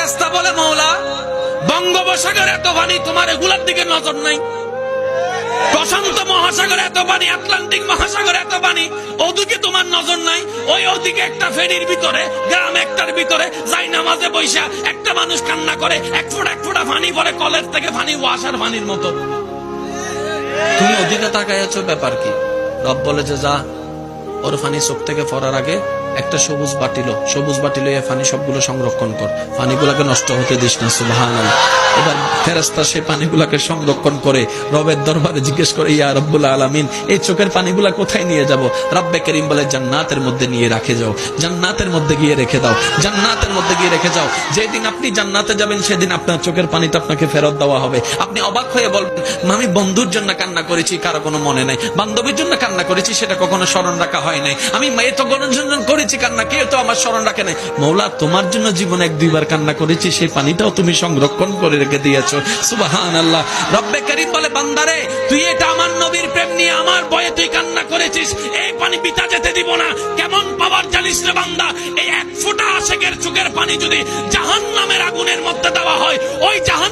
ফেরেশতা বলে মওলা বঙ্গোপসাগরে এত পানি, তোমার এগুলার দিকে নজর নাই? প্রশান্ত মহাসাগরে এত পানি, আটলান্টিক মহাসাগরে এত পানি, ওদিকে তোমার নজর নাই? ওদিকে একটা ফেরির ভিতরে, গ্রাম একটার ভিতরে যাই নামাজে বৈশা একটা মানুষ কান্না করে, এক ফোঁটা পানি পরে কলেজ থেকে পানি ওয়াসার পানির মতো। তুমি ওদিকে তাকায় আছো, ব্যাপার কি? রব বলে যে যা, ওর পানি চোখ থেকে পড়ার আগে একটা সবুজ বাটিল এ পানি সবগুলো সংরক্ষণ কর, পানিগুলাকে নষ্ট হতে দিস না। সুবহানাল্লাহ। এবার ফেরেশতা সেই পানিগুলাকে সংরক্ষণ করে রবের দরবারে জিজ্ঞেস করে, ইয়া রব্বুল আলামিন, এই চোখের পানিগুলা কোথায় নিয়ে যাব? রব্বে করিম বলে, জান্নাতের মধ্যে নিয়ে রাখে যাও, জান্নাতের মধ্যে গিয়ে রেখে দাও, জান্নাতের মধ্যে গিয়ে রেখে যাও। যেদিন আপনি জান্নাতে যাবেন সেদিন আপনার চোখের পানিটা আপনাকে ফেরত দেওয়া হবে। আপনি অবাক হয়ে বলবেন, আমি বন্ধুর জন্য কান্না করেছি, কারো কোনো মনে নাই, বান্ধবীর জন্য কান্না করেছি, সেটা কখনো স্মরণ রাখা হয় নাই, আমি মেয়ে তো গণজন করেছি কান্না, কেউ তো আমার স্মরণ রাখে নাই। মওলা, তোমার জন্য জীবনে 1-2 বার কান্না করেছি, সেই পানিটাও তুমি সংরক্ষণ করে রেখে দিয়েছো। সুবহানাল্লাহ। রব্বে করিম বলে, বান্দারে, তুই এটা আমার নবীর প্রেম নিয়ে আমার ভয়ে তুই কান্না করেছিস, এই পানি পিতা যেতে দিব না। কেমন পাওয়ার জানিস রে বান্দা? এই 1 ফোঁটা আশেকের চোখের পানি যদি জাহান্নামের আগুনের মধ্যে দেওয়া হয়, ওই জাহান্নাম